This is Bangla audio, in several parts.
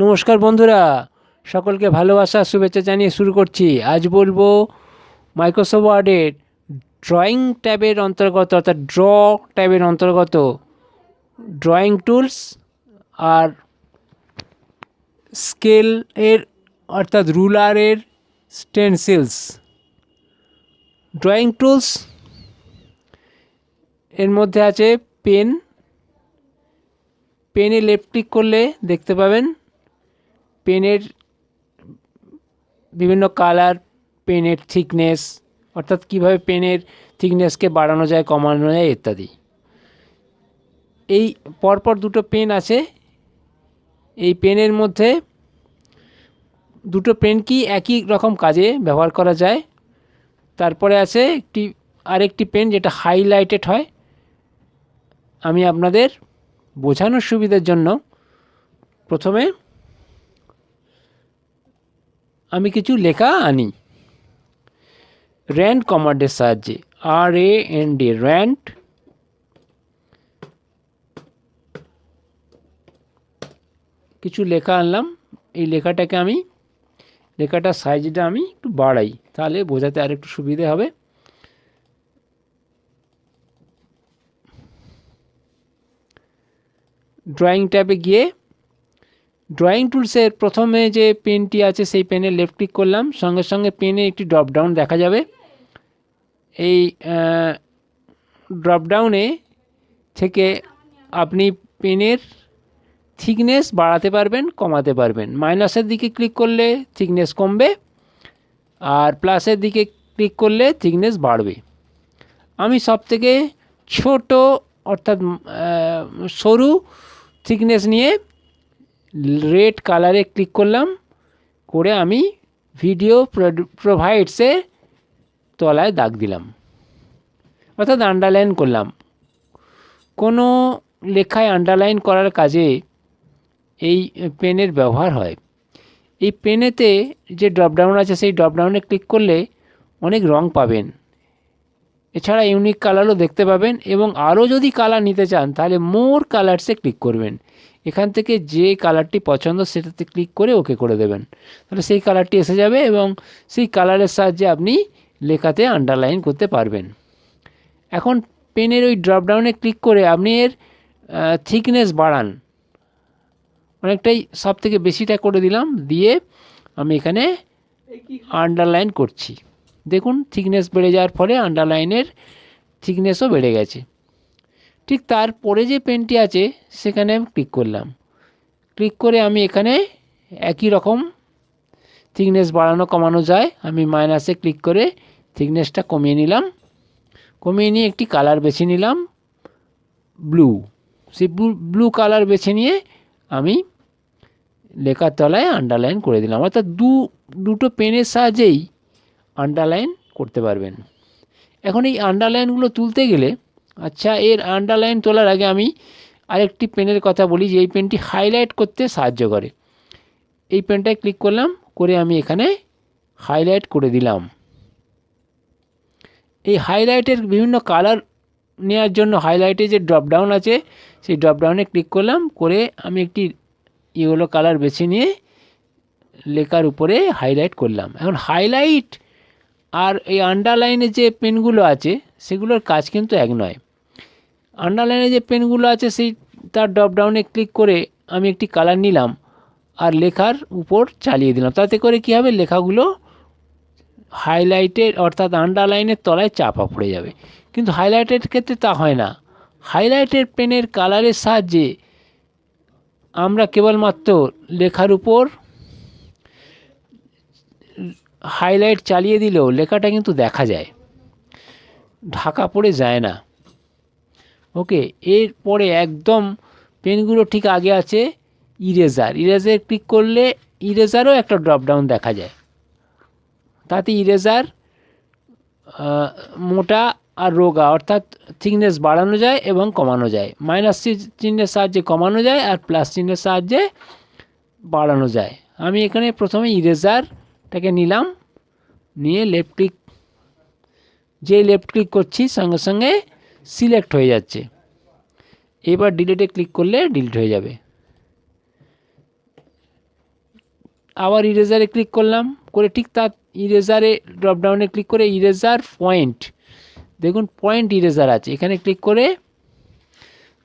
নমস্কার বন্ধুরা, সকলকে ভালোবাসা শুভেচ্ছা জানিয়ে শুরু করছি। আজ বলবো মাইক্রোসফট ওয়ার্ডের ড্রয়িং ট্যাবের অন্তর্গত অর্থাৎ ড্র ট্যাবের অন্তর্গত ড্রয়িং টুলস আর স্কেল এর অর্থাৎ রুলারের স্টেনসিলস। ড্রয়িং টুলস এর মধ্যে আছে পেনে লেফট ক্লিক করলে দেখতে পাবেন পেনের বিভিন্ন কালার, পেনের থিকনেস অর্থাৎ কীভাবে পেনের থিকনেসকে বাড়ানো যায়, কমানো যায় ইত্যাদি। এই পরপর দুটো পেন আছে। এই পেনের মধ্যে দুটো পেন কি একই রকম কাজে ব্যবহার করা যায়। তারপরে আছে আরেকটি পেন যেটা হাইলাইটেড হয়। আমি আপনাদের বোঝানোর সুবিধার জন্য প্রথমে আমি কিছু লেখা আনি র্যান্ড কমান্ডের সাহায্যে। RAND র্যান্ড কিছু লেখা আনলাম। এই লেখাটার সাইজটা আমি একটু বাড়াই, তাহলে বোঝাতে আর একটু সুবিধে হবে। ড্রয়িং ট্যাবে গিয়ে ড্রয়িং টুলসের প্রথমে যে পেনটি আছে সেই পেনে লেফট ক্লিক করলাম, সঙ্গে সঙ্গে পেনে একটি ড্রপডাউন দেখা যাবে। এই ড্রপডাউনে থেকে আপনি পেনের থিকনেস বাড়াতে পারবেন, কমাতে পারবেন। মাইনাসের দিকে ক্লিক করলে থিকনেস কমবে, আর প্লাসের দিকে ক্লিক করলে থিকনেস বাড়বে। আমি সবথেকে ছোট অর্থাৎ সরু থিকনেস নিয়ে রেড কালারে ক্লিক করলাম, করে আমি ভিডিও প্রোভাইডসে তলায় দাগ দিলাম অর্থাৎ আন্ডারলাইন করলাম। কোনো লেখায় আন্ডারলাইন করার কাজে এই পেনের ব্যবহার হয়। এই পেনেতে যে ড্রপডাউন আছে সেই ড্রপডাউনে ক্লিক করলে অনেক রং পাবেন, এছাড়া ইউনিক কালারও দেখতে পাবেন। এবং আরও যদি কালার নিতে চান তাহলে মোর কালারসে ক্লিক করবেন। এখান থেকে যে কালারটি পছন্দ সেটাতে ক্লিক করে ওকে করে দেবেন, তাহলে সেই কালারটি এসে যাবে এবং সেই কালারের সাহায্যে আপনি লেখাতে আন্ডারলাইন করতে পারবেন। এখন পেনের ওই ড্রপডাউনে ক্লিক করে আপনি এর থিকনেস বাড়ান, অনেকটাই সব থেকে বেশিটা করে দিলাম, দিয়ে আমি এখানে আন্ডারলাইন করছি। দেখুন থিকনেস বেড়ে যাওয়ার ফলে আন্ডারলাইনের থিকনেসও বেড়ে গেছে। ঠিক তারপরে যে পেনটি আছে সেখানে আমি ক্লিক করলাম, ক্লিক করে আমি এখানে একই রকম থিকনেস বাড়ানো কমানো যায়। আমি মাইনাসে ক্লিক করে থিকনেসটা কমিয়ে নিলাম, কমিয়ে নিয়ে একটি কালার বেছে নিলাম ব্লু। সেই ব্লু কালার বেছে নিয়ে আমি লেখার তলায় আন্ডারলাইন করে দিলাম। অর্থাৎ দুটো পেনের সাহায্যেই আন্ডারলাইন করতে পারবেন। এখন এই আন্ডারলাইনগুলো তুলতে গেলে, আচ্ছা এর আন্ডারলাইন তোলার আগে আমি আরেকটি পেনের কথা বলি যে এই পেনটি হাইলাইট করতে সাহায্য করে। এই পেনটায় ক্লিক করলাম, করে আমি এখানে হাইলাইট করে দিলাম। এই হাইলাইটের বিভিন্ন কালার নেওয়ার জন্য হাইলাইটে যে ড্রপডাউন আছে সেই ড্রপডাউনে ক্লিক করলাম, করে আমি একটি ইয়েলো কালার বেছে নিয়ে লেখার উপরে হাইলাইট করলাম। এখন হাইলাইট আর এই আন্ডারলাইনে যে পেনগুলো আছে সেগুলোর কাজ কিন্তু এক নয়। আন্ডারলাইনে যে পেনগুলো আছে সেই তার ড্রপডাউনে ক্লিক করে আমি একটি কালার নিলাম আর লেখার উপর চালিয়ে দিলাম, তাতে করে কী হবে, লেখাগুলো হাইলাইটের অর্থাৎ আন্ডারলাইনের তলায় চাপা পড়ে যাবে। কিন্তু হাইলাইটের ক্ষেত্রে তা হয় না। হাইলাইটের পেনের কালারের সাহায্যে আমরা কেবলমাত্র লেখার উপর হাইলাইট চালিয়ে দিলেও লেখাটা কিন্তু দেখা যায়, ঢাকা পড়ে যায় না। ওকে, এরপরে একদম পেনগুলো ঠিক আগে আছে ইরেজার ক্লিক করলে ইরেজারও একটা ড্রপডাউন দেখা যায়। তাতে ইরেজার মোটা আর রোগা অর্থাৎ থিকনেস বাড়ানো যায় এবং কমানো যায়। মাইনাস চিহ্নের সাহায্যে কমানো যায় আর প্লাস চিহ্নের সাহায্যে বাড়ানো যায়। আমি এখানে প্রথমে ইরেজারটাকে নিলাম, নিয়ে লেফট ক্লিক করছি সঙ্গে সঙ্গে সিলেক্ট হয়ে যাচ্ছে। এবার ডিলিটে ক্লিক করলে ডিলিট হয়ে যাবে। আবার ইরেজারে ক্লিক করলাম, করে ঠিক তার ইরেজারে ড্রপডাউনে ক্লিক করে ইরেজার পয়েন্ট, দেখুন পয়েন্ট ইরেজার আছে, এখানে ক্লিক করে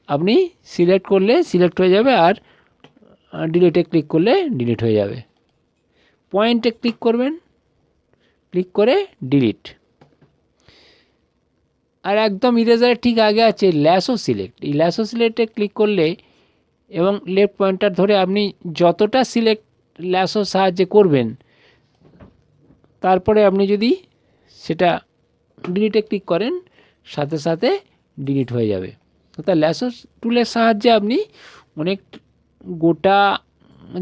আপনি সিলেক্ট করলে সিলেক্ট হয়ে যাবে, আর ডিলিটে ক্লিক করলে ডিলিট হয়ে যাবে। পয়েন্টে ক্লিক করবেন, ক্লিক করে ডিলিট। আর একদম ইরেজারের ঠিক আগে আছে ল্যাসো সিলেক্ট, এই ল্যাসো সিলেক্টে ক্লিক করলে এবং লেফট পয়েন্টার ধরে আপনি যতটা সিলেক্ট ল্যাসো সাহায্যে করবেন, তারপরে আপনি যদি সেটা ডিলিটে ক্লিক করেন সাথে সাথে ডিলিট হয়ে যাবে। অর্থাৎ ল্যাসো টুলের সাহায্যে আপনি অনেক গোটা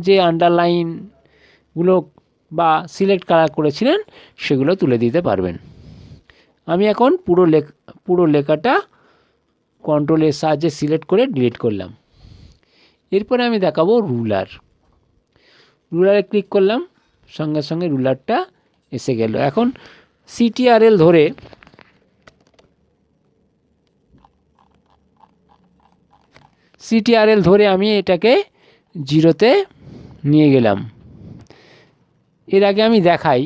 যে আন্ডারলাইনগুলো বা সিলেক্ট কালার করেছিলেন সেগুলো তুলে দিতে পারবেন। আমি এখন পুরো লেখাটা কন্ট্রোলের সাহায্যে সিলেক্ট করে ডিলিট করলাম। এরপরে আমি দেখাবো রুলারে ক্লিক করলাম, সঙ্গে সঙ্গে রুলারটা এসে গেল। এখন সিটিআরএল ধরে আমি এটাকে 0-তে নিয়ে গেলাম। এর আগে আমি দেখাই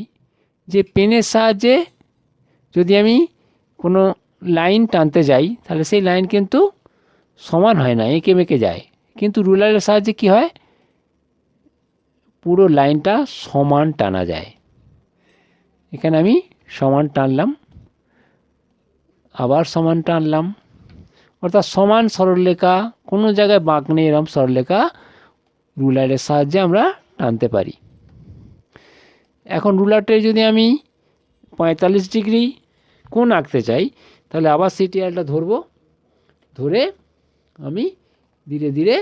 যে পেনের সাহায্যে যদি আমি কোনো লাইন টানতে যাই তাহলে সেই লাইন কিন্তু সমান হয় না, এঁকে মেঁকে যায়, কিন্তু রুলারের সাহায্যে কি হয়, পুরো লাইনটা সমান টানা যায়। এখানে আমি সমান টানলাম, আবার সমান টানলাম, অর্থাৎ সমান সরলরেখা, কোনো জায়গায় বাঁক নেই, এরকম সরলরেখা রুলারের সাহায্যে আমরা টানতে পারি। এখন রুলারটায় যদি আমি 45 ডিগ্রি কোণ আঁকতে চাই তাহলে আবার সিটিআরটা ধরবো, ধরে আমি ধীরে ধীরে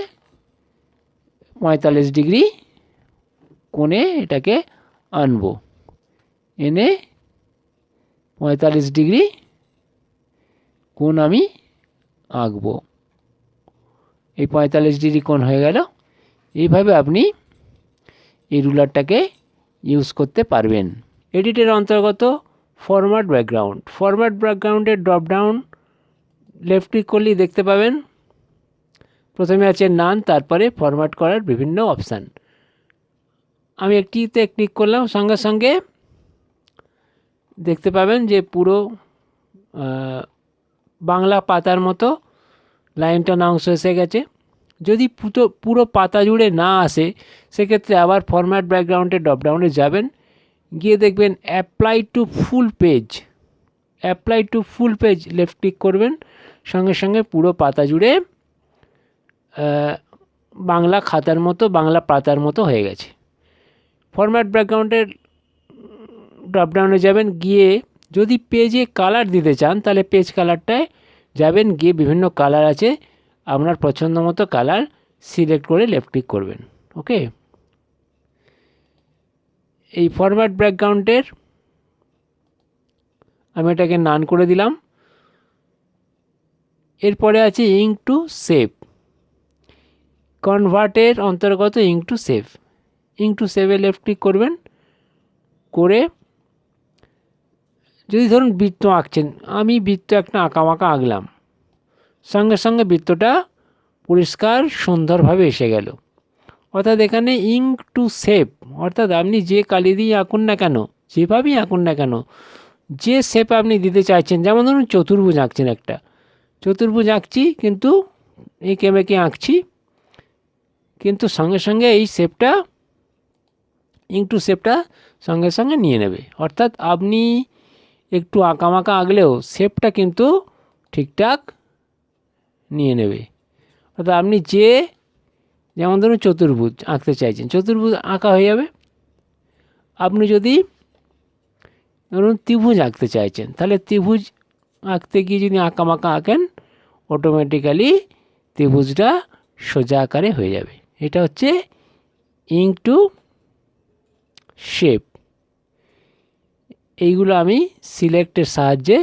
45 ডিগ্রি কোণে এটাকে আনবো, এনে 45 ডিগ্রি কোণ আমি আঁকবো। এই 45 ডিগ্রি কোণ হয়ে গেল। এইভাবে আপনি এই রুলারটাকে ইউজ করতে পারবেন। এডিটের অন্তর্গত ফরম্যাট ব্যাকগ্রাউন্ডের ড্রপডাউন লেফট ক্লিক করলেই দেখতে পাবেন প্রথমে আছে নান, তারপরে ফরম্যাট করার বিভিন্ন অপশান। আমি একটিতে ক্লিক করলাম, সঙ্গে সঙ্গে দেখতে পাবেন যে পুরো বাংলা পাতার মতো লাইনটা অংশ এসে গেছে। যদি পুরো পাতা জুড়ে না আসে সেক্ষেত্রে আবার ফরম্যাট ব্যাকগ্রাউন্ডের ড্রপডাউনে যাবেন, গিয়ে দেখবেন apply to full page left click করবেন, সঙ্গে সঙ্গে পুরো পাতা জুড়ে বাংলা খাতার মতো, বাংলা পাতার মতো হয়ে গেছে। ফরম্যাট ব্যাকগ্রাউন্ডের ড্রপডাউনে যাবেন, গিয়ে যদি পেজে কালার দিতে চান তাহলে পেজ কালারটায় যাবেন, গিয়ে বিভিন্ন কালার আছে, আপনার পছন্দ মতো কালার সিলেক্ট করে লেফট ক্লিক করবেন। ওকে, এই ফরম্যাট ব্যাকগ্রাউন্ডের আমি এটাকে নান করে দিলাম। এরপরে আছে ইঙ্ক টু সেভ, কনভার্টের অন্তর্গত ইঙ্ক টু সেভে লেফট ক্লিক করবেন, করে যদি ধরুন বৃত্ত আঁকছেন, আমি বৃত্ত একটা আঁকামাকা আঁকলাম, সঙ্গে সঙ্গে বৃত্তটা পরিষ্কার সুন্দরভাবে এসে গেল। অর্থাৎ এখানে ইঙ্ক টু সেভ, অর্থাৎ আপনি যে কালি দিয়ে আঁকুন না কেন, যেভাবেই আঁকুন না কেন, যে শেপ আপনি দিতে চাইছেন, যেমন ধরুন চতুর্ভুজ আঁকছেন, একটা চতুর্ভুজ আঁকছি কিন্তু এঁকে মেঁকে আঁকছি, কিন্তু সঙ্গে সঙ্গে এই শেপটা ইঙ্ক টু শেপটা সঙ্গে সঙ্গে নিয়ে নেবে। অর্থাৎ আপনি একটু আঁকামাকা আঁকলেও শেপটা কিন্তু ঠিকঠাক নিয়ে নেবে। অর্থাৎ আপনি যেমন ধরুন চতুর্ভুজ আঁকতে চাইছেন, চতুর্ভুজ আঁকা হয়ে যাবে। আপনি যদি ধরুন ত্রিভুজ আঁকতে চাইছেন, তাহলে ত্রিভুজ আঁকতে গিয়ে যদি আঁকামাকা আঁকেন, অটোমেটিক্যালি ত্রিভুজটা সোজা আকারে হয়ে যাবে। এটা হচ্ছে ইঙ্ক টু শেপ। এইগুলো আমি সিলেক্টের সাহায্যে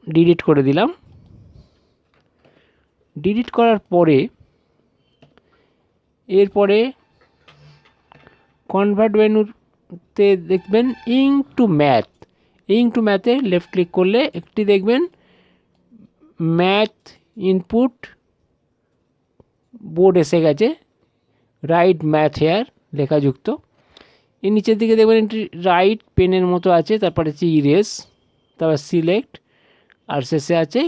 ডিলিট করে দিলাম। ডিলিট করার পরে এরপরে কনভার্ট মেনুতে দেখবেন ইঙ্ক টু ম্যাথে লেফট ক্লিক করলে একটি দেখবেন ম্যাথ ইনপুট বোর্ড এসে গেছে, রাইট ম্যাথ হেয়ার লেখা যুক্ত। এর নিচের দিকে দেখবেন একটি রাইট পেনের মতো আছে, তারপরে হচ্ছে ইরেজ, তারপর সিলেক্ট, আর শেষে আছে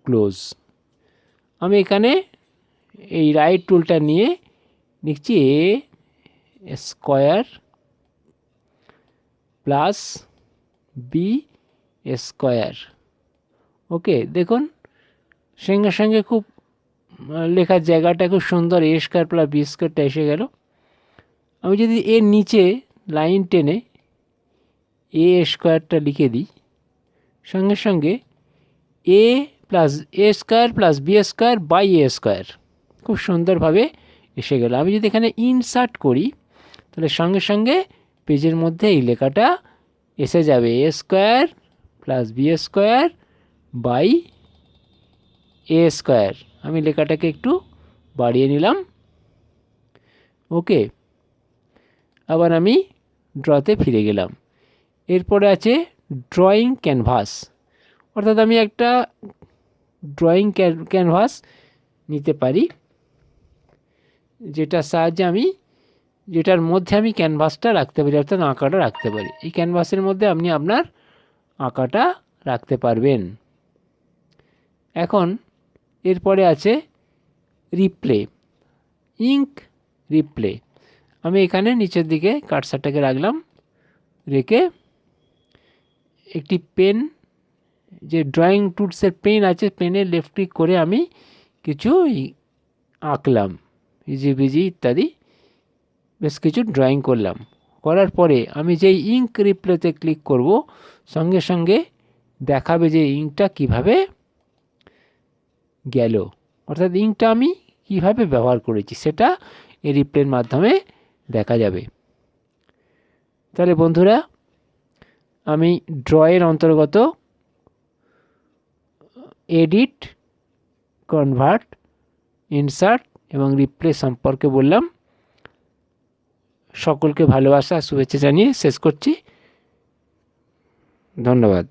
ক্লোজ। আমি এখানে এই রাইট টুলটা নিয়ে লিখছি এ স্কোয়ার প্লাস বি স্কোয়ার। ওকে, দেখুন সঙ্গে সঙ্গে খুব লেখার জায়গাটা খুব সুন্দর, এ স্কোয়ার প্লাস বি স্কোয়ারটা এসে গেল। আমি যদি এর নিচে লাইন টেনে এ স্কোয়ারটা লিখে দিই, সঙ্গে সঙ্গে A plus A square plus B square by A square খুব সুন্দরভাবে এসে গেল। আমি যদি এখানে ইনসার্ট করি তাহলে সঙ্গে সঙ্গে পেজের মধ্যে এই লেখাটা এসে যাবে, A square plus B square by A square. আমি লেখাটাকে একটু বাড়িয়ে নিলাম। ওকে, আবার আমি ড্রতে ফিরে গেলাম। এরপরে আছে ড্রয়িং ক্যানভাস, অর্থাৎ আমি একটা ড্রয়িং ক্যানভাস নিতে পারি, যেটার সাহায্যে যেটার মধ্যে আমি ক্যানভাসটা রাখতে পারি, অর্থাৎ আঁকাটা রাখতে পারি। এই ক্যানভাসের মধ্যে আপনি আপনার আঁকাটা রাখতে পারবেন। এখন এরপরে আছে রিপ্লে, ইঙ্ক রিপ্লে। আমি এখানে নিচের দিকে কার্সারটাকে রাখলাম, রেখে একটি পেন, যে ড্রয়িং টুলসের পেন আছে, পেনে লেফট ক্লিক করে আমি কিছু আঁকলাম, ইজিবিজি ইত্যাদি বেশ কিছু ড্রয়িং করলাম। করার পরে আমি যেই ইঙ্ক রিপ্লেতে ক্লিক করব, সঙ্গে সঙ্গে দেখাবে যে ইঙ্কটা কিভাবে গেল, অর্থাৎ ইঙ্কটা আমি কিভাবে ব্যবহার করেছি সেটা এই রিপ্লের মাধ্যমে দেখা যাবে। তাহলে বন্ধুরা, আমি ড্রয়ের অন্তর্গত এডিট, কনভার্ট, ইনসার্ট এবং রিপ্লে সম্পর্কে বললাম। সকলকে ভালোবাসা শুভেচ্ছা জানিয়ে শেষ করছি। ধন্যবাদ।